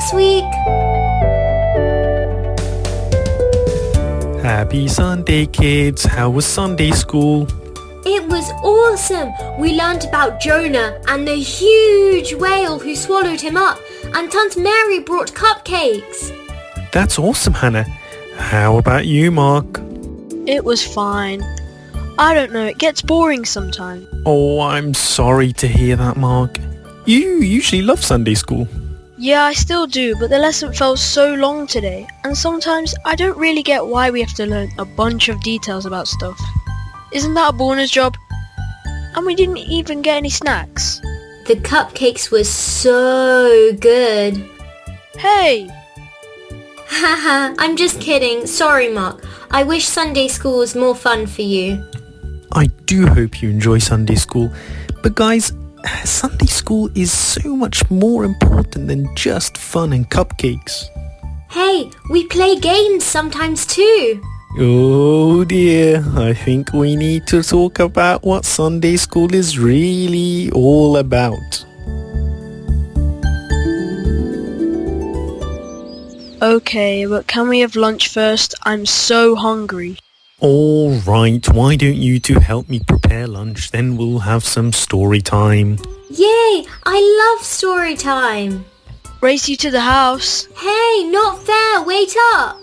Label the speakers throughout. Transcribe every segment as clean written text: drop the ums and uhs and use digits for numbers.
Speaker 1: next week.
Speaker 2: Happy Sunday, kids. How was Sunday school?
Speaker 1: It was awesome. We learnt about Jonah and the huge whale who swallowed him up, and Aunt Mary brought cupcakes.
Speaker 2: That's awesome, Hannah. How about you, Mark?
Speaker 3: It was fine. I don't know, it gets boring sometimes.
Speaker 2: Oh, I'm sorry to hear that, Mark. You usually love Sunday school.
Speaker 3: Yeah, I still do, but the lesson felt so long today, and sometimes I don't really get why we have to learn a bunch of details about stuff. Isn't that a bonus job? And we didn't even get any snacks.
Speaker 1: The cupcakes were so good.
Speaker 3: Hey!
Speaker 1: Haha, I'm just kidding. Sorry, Mark. I wish Sunday school was more fun for you.
Speaker 2: I do hope you enjoy Sunday school. But guys, Sunday school is so much more important than just fun and cupcakes.
Speaker 1: Hey, we play games sometimes too.
Speaker 2: Oh dear, I think we need to talk about what Sunday school is really all about.
Speaker 3: Okay, but can we have lunch first? I'm so hungry.
Speaker 2: All right, why don't you two help me prepare lunch, then we'll have some story time.
Speaker 1: Yay, I love story time.
Speaker 3: Race you to the house.
Speaker 1: Hey, not fair, wait up.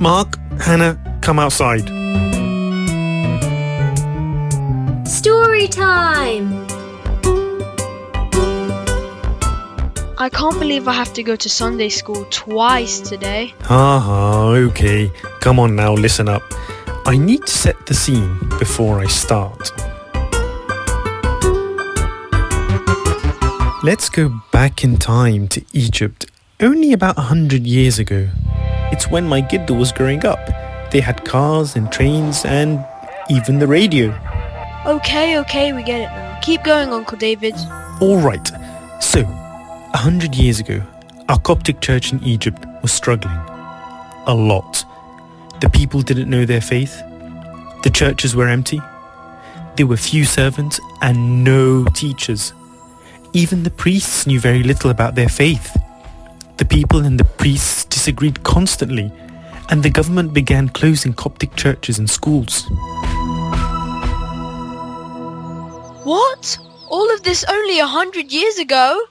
Speaker 2: Mark, Hannah, come outside.
Speaker 1: Story time.
Speaker 3: I can't believe I have to go to Sunday school twice today.
Speaker 2: Okay. Come on now, listen up. I need to set the scene before I start. Let's go back in time to Egypt, only about 100 years ago. It's when my Gidda was growing up. They had cars and trains and even the radio.
Speaker 3: Okay, we get it now. Keep going, Uncle David.
Speaker 2: Alright, so 100 years ago, our Coptic church in Egypt was struggling. A lot. The people didn't know their faith. The churches were empty. There were few servants and no teachers. Even the priests knew very little about their faith. The people and the priests disagreed constantly, and the government began closing Coptic churches and schools.
Speaker 3: What? All of this only 100 years ago?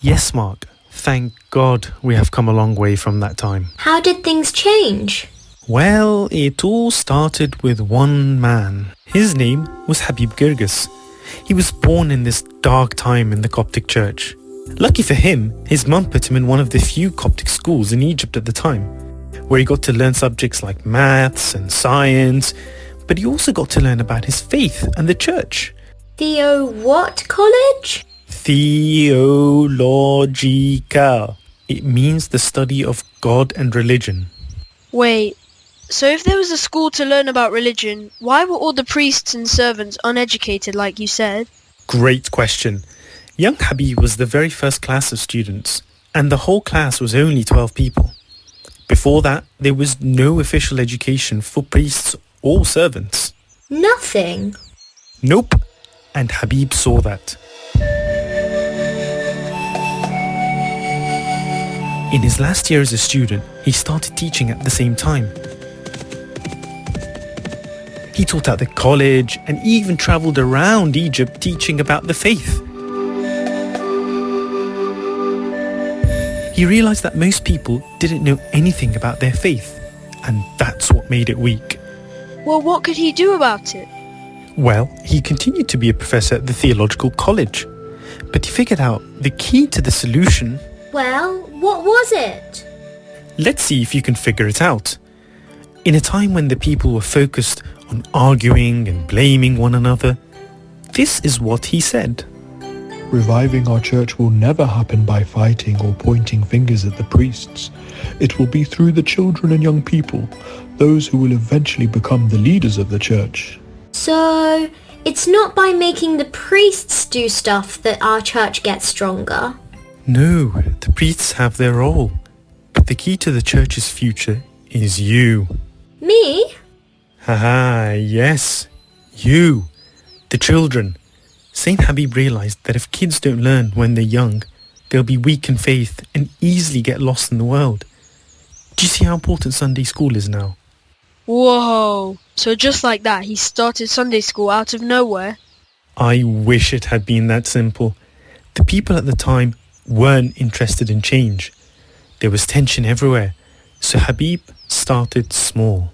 Speaker 2: Yes, Mark. Thank God we have come a long way from that time.
Speaker 1: How did things change?
Speaker 2: Well, it all started with one man. His name was Habib Girgis. He was born in this dark time in the Coptic church. Lucky for him, his mum put him in one of the few Coptic schools in Egypt at the time, where he got to learn subjects like maths and science, but he also got to learn about his faith and the church.
Speaker 1: Theo what college?
Speaker 2: Theologica. It means the study of God and religion.
Speaker 3: Wait, so if there was a school to learn about religion, why were all the priests and servants uneducated like you said?
Speaker 2: Great question. Young Habib was the very first class of students, and the whole class was only 12 people. Before that, there was no official education for priests or servants.
Speaker 1: Nothing.
Speaker 2: Nope, and Habib saw that. In his last year as a student, he started teaching at the same time. He taught at the college and even travelled around Egypt teaching about the faith. He realised that most people didn't know anything about their faith, and that's what made it weak.
Speaker 3: Well, what could he do about it?
Speaker 2: Well, he continued to be a professor at the theological college, but he figured out the key to the solution.
Speaker 1: Well, what was it?
Speaker 2: Let's see if you can figure it out. In a time when the people were focused on arguing and blaming one another, this is what he said.
Speaker 4: Reviving our church will never happen by fighting or pointing fingers at the priests. It will be through the children and young people, those who will eventually become the leaders of the church.
Speaker 1: So, It's not by making the priests do stuff that our church gets stronger.
Speaker 2: No, the priests have their role. But the key to the church's future is you.
Speaker 1: Me?
Speaker 2: Haha, yes. You. The children. Saint Habib realized that if kids don't learn when they're young, they'll be weak in faith and easily get lost in the world. Do you see how important Sunday school is now?
Speaker 3: Whoa! So just like that, he started Sunday school out of nowhere?
Speaker 2: I wish it had been that simple. The people at the time weren't interested in change. There was tension everywhere, so Habib started small.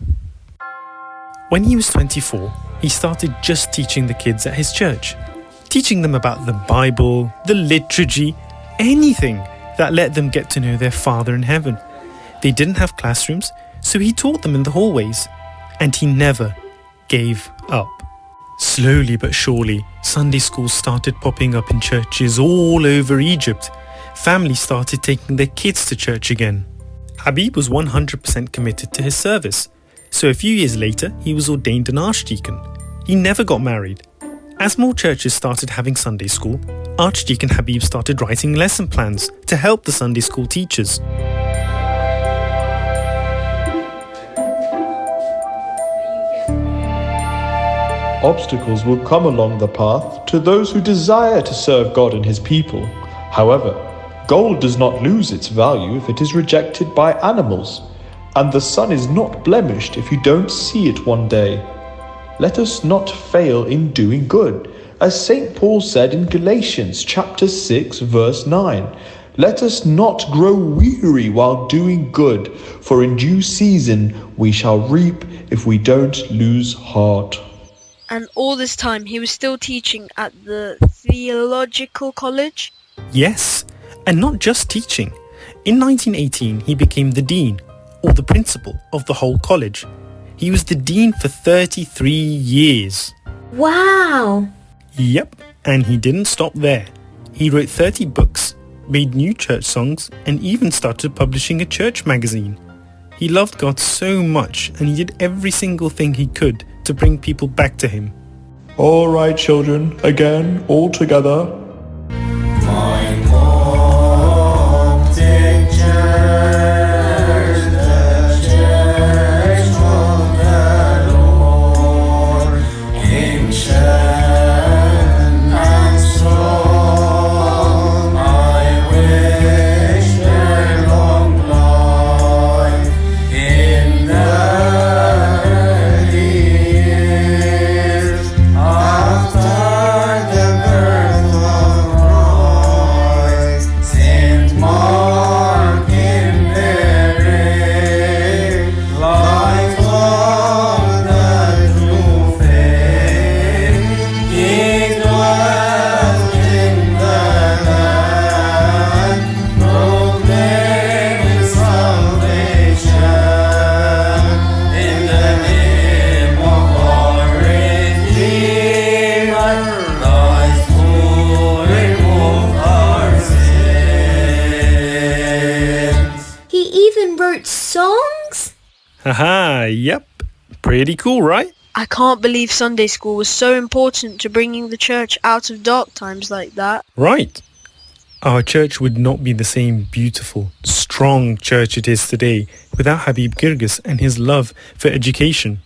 Speaker 2: When he was 24, he started just teaching the kids at his church, teaching them about the Bible, the liturgy, anything that let them get to know their Father in heaven. They didn't have classrooms, so he taught them in the hallways, and he never gave up. Slowly but surely, Sunday schools started popping up in churches all over Egypt. Families started taking their kids to church again. Habib was 100% committed to his service, so a few years later he was ordained an archdeacon. He never got married. As more churches started having Sunday school, Archdeacon Habib started writing lesson plans to help the Sunday school teachers.
Speaker 4: Obstacles will come along the path to those who desire to serve God and His people. However, gold does not lose its value if it is rejected by animals, and the sun is not blemished if you don't see it one day. Let us not fail in doing good, as St. Paul said in Galatians chapter 6 verse 9. Let us not grow weary while doing good, for in due season we shall reap if we don't lose heart.
Speaker 3: And all this time he was still teaching at the theological college?
Speaker 2: Yes, and not just teaching. In 1918 he became the dean, or the principal, of the whole college. He was the dean for 33 years.
Speaker 1: Wow!
Speaker 2: Yep, and he didn't stop there. He wrote 30 books, made new church songs, and even started publishing a church magazine. He loved God so much, and he did every single thing he could to bring people back to him.
Speaker 4: All right, children, again, all together.
Speaker 5: My Coptic Church, the Church of the Lord, ancient and strong, I wish their long life in the early years after the birth of Christ. Saint Mark in Mary, light of the true faith, he dwelt in the land, proclaiming salvation in the name of our Redeemer, Christ who removed our sins.
Speaker 1: He even wrote songs?
Speaker 2: Haha, yep. Pretty cool, right?
Speaker 3: I can't believe Sunday school was so important to bringing the church out of dark times like that.
Speaker 2: Right. Our church would not be the same beautiful, strong church it is today without Habib Girgis and his love for education.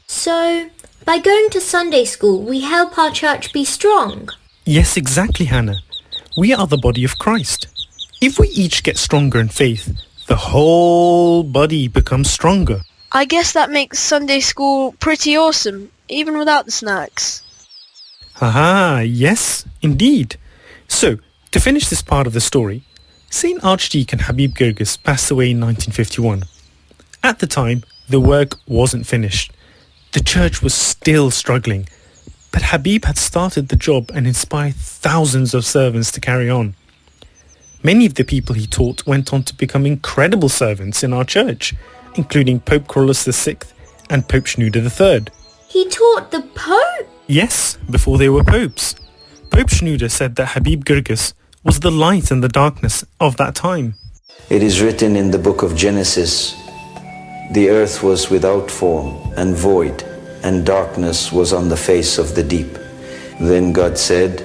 Speaker 1: So, by going to Sunday school, we help our church be strong.
Speaker 2: Yes, exactly, Hannah. We are the body of Christ. If we each get stronger in faith, the whole body becomes stronger.
Speaker 3: I guess that makes Sunday school pretty awesome, even without the snacks.
Speaker 2: Haha, yes, indeed. So, to finish this part of the story, Saint Archdeacon Habib Girgis passed away in 1951. At the time, the work wasn't finished. The church was still struggling, but Habib had started the job and inspired thousands of servants to carry on. Many of the people he taught went on to become incredible servants in our church, including Pope Carolus VI and Pope Shenouda III.
Speaker 1: He taught the Pope?
Speaker 2: Yes, before they were popes. Pope Shenouda said that Habib Girgis was the light in the darkness of that time.
Speaker 6: It is written in the book of Genesis, "The earth was without form and void, and darkness was on the face of the deep. Then God said,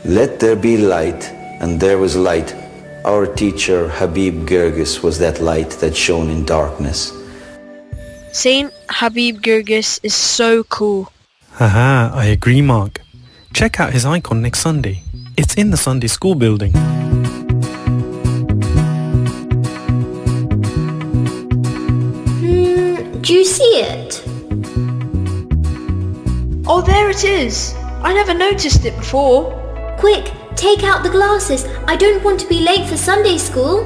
Speaker 6: "Let there be light," and there was light. Our teacher Habib Girgis was that light that shone in darkness.
Speaker 3: Saint Habib Girgis is so cool.
Speaker 2: Haha, I agree, Mark. Check out his icon next Sunday. It's in the Sunday school building.
Speaker 1: Do you see it?
Speaker 3: Oh, there it is. I never noticed it before.
Speaker 1: Quick, take out the glasses. I don't want to be late for Sunday school.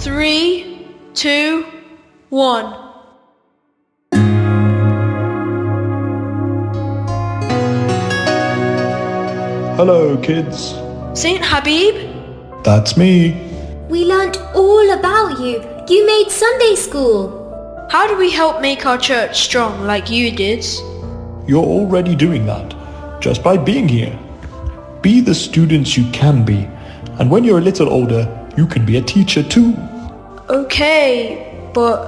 Speaker 3: 3, 2, 1.
Speaker 4: Hello, kids.
Speaker 3: Saint Habib?
Speaker 4: That's me.
Speaker 1: We learnt all about you. You made Sunday school.
Speaker 3: How do we help make our church strong like you did?
Speaker 4: You're already doing that, just by being here. Be the students you can be, and when you're a little older, you can be a teacher too.
Speaker 3: Okay, but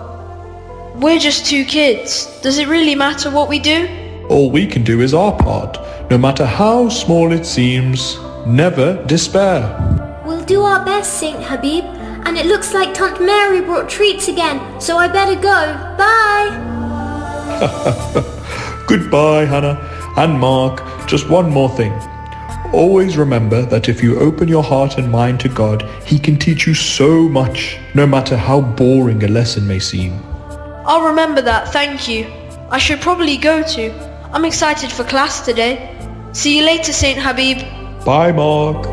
Speaker 3: we're just 2 kids. Does it really matter what we do?
Speaker 4: All we can do is our part, no matter how small it seems. Never despair.
Speaker 1: We'll do our best, Saint Habib. And it looks like Tante Mary brought treats again, so I better go. Bye!
Speaker 4: Goodbye, Hannah. And Mark, just one more thing. Always remember that if you open your heart and mind to God, He can teach you so much, no matter how boring a lesson may seem.
Speaker 3: I'll remember that, thank you. I should probably go too. I'm excited for class today. See you later, Saint Habib.
Speaker 4: Bye, Mark.